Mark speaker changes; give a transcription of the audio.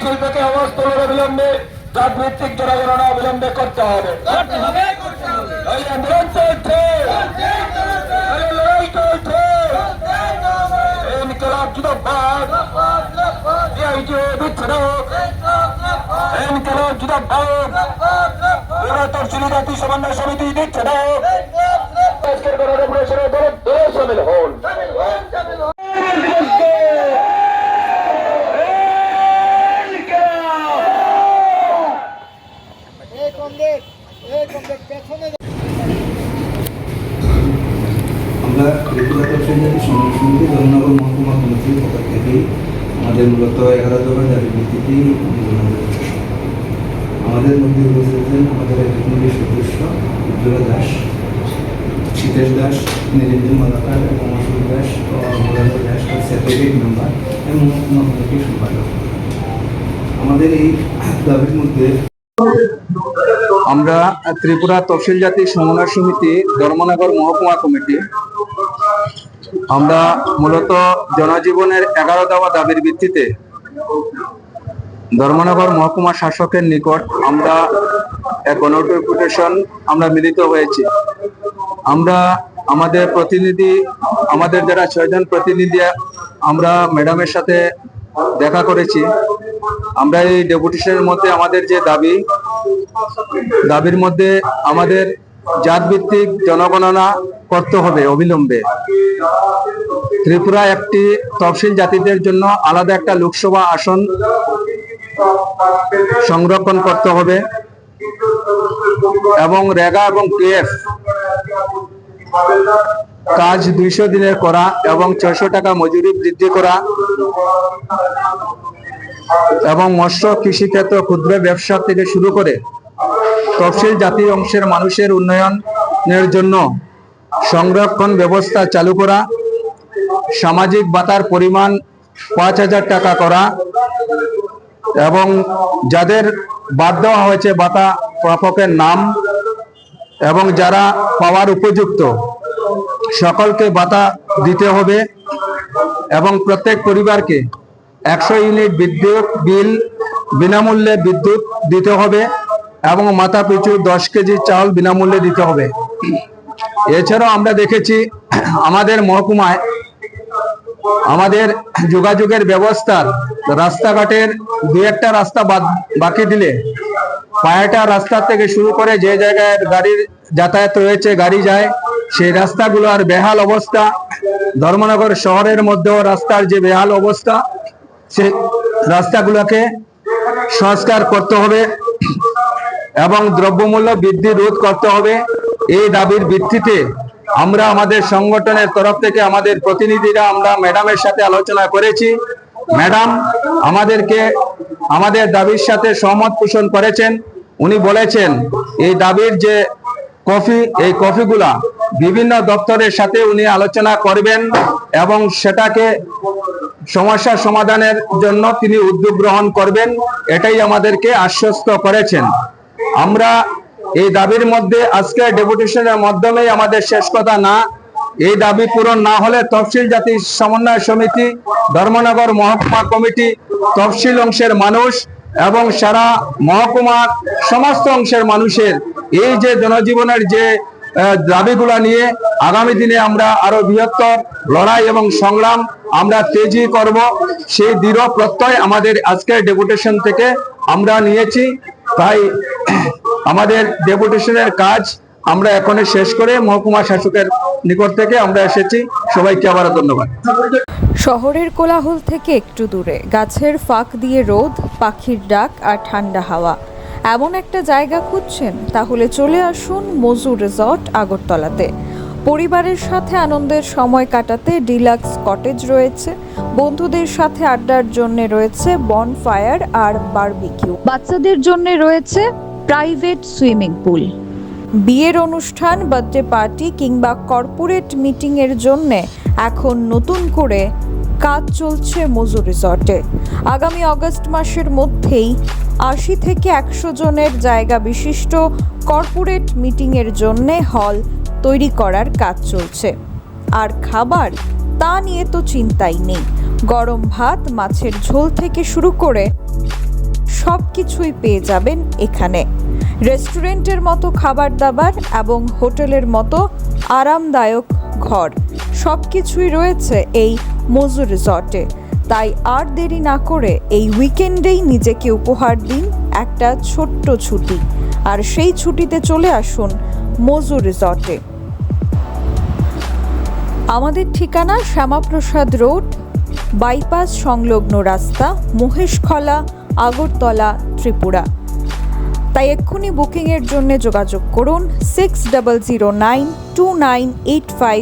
Speaker 1: শিল্পকে আওয়াজ তোলার অবিলম্বে জাত ভিত্তিক জনগণনা অবিলম্বে করতে হবে। এই আন্দোলন চলছে, এই লড়াই চলছে, ইনকিলাব জিন্দাবাদ, সিআইটিও বিচ্ছিন্ন, ইনকিলাব জিন্দাবাদ, তফসিলি জাতি সমন্বয় সমিতি দিচ্ছে না। আজকের গণরেভলিউশনে দলে দলে শামিল হন।
Speaker 2: আমরা ত্রিপুরা তফসিল জাতি সমন্বয় সমিতি ধর্মনগর মহকুমা কমিটির পক্ষ থেকে আমাদের মূলত 11 দফা দাবির ভিত্তিতেই আমাদের মধ্যে উপস্থিত আছেন আমাদের এক কমিটির সদস্য উজ্জ্বলা দাস, শীতেশ দাস, নিরঞ্জন মালাকার এবং অশোক দাস ও মুরাদ দাস সেক্রেটারি মেম্বার এবং মহকুমা কমিটির সম্পাদক। আমাদের এই দাবির মধ্যে
Speaker 3: আমরা ত্রিপুরা তফসিল জাতি সমন্বয় সমিতি ধর্মনগর মহকুমা কমিটি আমরা মূলত জনজীবনের 11 দফা দাবির ভিত্তিতে ধর্মনগর মহকুমা শাসকের নিকট আমরা এক গণডেপুটেশন আমরা মিলিত হয়েছি। আমরা আমাদের প্রতিনিধি, আমাদের যারা 6 জন প্রতিনিধি, আমরা ম্যাডামের সাথে দেখা করেছি। আমরা এই ডেপুটেশনের মধ্যে আমাদের যে দাবির মধ্যে আমাদের জাতভিত্তিক জনগণনা করতে হবে অবিলম্বে। ত্রিপুরা একটি তফসিল জাতিদের জন্য আলাদা একটা লোকসভা আসন সংরক্ষণ করতে হবে এবং রেগা এবং পিএফ কাজ 200 দিনের করা এবং 600 টাকা মজুরি বৃদ্ধি করা এবং মৎস্য কৃষিক্ষেত্র ক্ষুদ্র ব্যবসা থেকে শুরু করে তফসিল জাতি অংশের মানুষের উন্নয়নের জন্য সংরক্ষণ ব্যবস্থা চালু করা, সামাজিক ভাতার পরিমাণ 5000 টাকা করা এবং যাদের বাদ দেওয়া হয়েছে ভাতা প্রাপকের নাম এবং যারা পাওয়ার উপযুক্ত সকলকে ভাতা দিতে হবে এবং প্রত্যেক পরিবারকে 100 ইউনিট বিদ্যুৎ বিল বিনামূল্যে বিদ্যুৎ দিতে হবে এবং মাথা পিছু 10 কেজি চাল বিনামূল্যে দিতে হবে। এছাড়াও আমরা দেখেছি আমাদের মহকুমায় আমাদের যোগাযোগের ব্যবস্থার রাস্তাঘাটের 2-1টা রাস্তা বাকি দিলে পায়াটা রাস্তা থেকে শুরু করে যে জায়গায় গাড়ির যাতায়াত রয়েছে, গাড়ি যায়, সেই রাস্তাগুলোর বেহাল অবস্থা। ধর্মনগর শহরের মধ্যেও রাস্তার যে বেহাল অবস্থা, সেই রাস্তাগুলোকে সংস্কার করতে হবে এবং দ্রব্যমূল্য বৃদ্ধি রোধ করতে হবে। এই দাবির ভিত্তিতে আমরা আমাদের সংগঠনের তরফ থেকে আমাদের প্রতিনিধিরা আমরা ম্যাডামের সাথে আলোচনা করেছি। ম্যাডাম আমাদেরকে আমাদের দাবির সাথে সহমত পোষণ করেছেন। উনি বলেছেন এই দাবির যে কপি, এই কপিগুলা বিভিন্ন দপ্তরের সাথে উনি আলোচনা করবেন এবং সেটাকে সমস্যা সমাধানের জন্য তিনি উদ্যোগ গ্রহণ করবেন, এটাই আমাদেরকে আশ্বস্ত করেছেন। আমরা এই দাবির মধ্যে আজকে ডেপুটেশনের মাধ্যমেই আমাদের শেষ কথা না, এই দাবি পূরণ না হলে তফসিল জাতি সমন্বয় সমিতি, ধর্মনগর মহকুমা কমিটি, তফসিল অংশের মানুষ এবং সারা মহকুমার সমস্ত অংশের মানুষের এই যে জনজীবনের যে দাবিগুলা নিয়ে আগামী দিনে আমরা আরো বৃহত্তর লড়াই এবং সংগ্রাম আমরা তেজি করব, সেই দৃঢ় প্রত্যয় আমাদের আজকের ডেপুটেশন থেকে আমরা নিয়েছি। তাই আমাদের ডেপুটেশনের কাজ আমরা এখনই শেষ করে মহকুমা শাসকের নিকট থেকে আমরা এসেছি। সবাইকে আবার ধন্যবাদ।
Speaker 4: শহরের কোলাহল থেকে একটু দূরে গাছের ফাঁক দিয়ে রোদ, পাখির ডাক আর ঠান্ডা হাওয়া, এমন একটা জায়গা খুঁজছেন? তাহলে চলে আসুন মজু রিসর্ট আগরতলাতে। পরিবারের সাথে আনন্দের সময় কাটাতে ডিলাক্স কটেজ রয়েছে, বন্ধুদের সাথে আড্ডার জন্য রয়েছে বনফায়ার আর বারবিকিউ, বাচ্চাদের জন্য রয়েছে প্রাইভেট সুইমিং পুল। বিয়ের অনুষ্ঠান, বার্থডে পার্টি কিংবা কর্পোরেট মিটিং এর জন্য এখন নতুন করে কাজ চলছে মজু রিসর্টে। আগামী আগস্ট মাসের মধ্যেই 80 থেকে 100 জনের জায়গা বিশিষ্ট কর্পোরেট মিটিং এর জন্য হল তৈরি করার কাজ চলছে। আর খাবার, তা নিয়ে তো চিন্তাই নেই। গরম ভাত, মাছের ঝোল থেকে শুরু করে সব কিছুই পেয়ে যাবেন এখানে। রেস্টুরেন্টের মতো খাবার দাবার এবং হোটেলের মতো আরামদায়ক ঘর সব কিছুই রয়েছে এই মজু রিসর্টে। তাই আর দেরি না করে এই উইকেন্ডেই নিজেকে উপহার দিন একটা ছোট্ট ছুটি, আর সেই ছুটিতে চলে আসুন মজু রিসর্টে। আমাদের ঠিকানা শ্যামাপ্রসাদ রোড, বাইপাস সংলগ্ন রাস্তা, মহেশখলা, আগরতলা, ত্রিপুরা। তাই এক্ষুনি বুকিংয়ের জন্য যোগাযোগ করুন 60092985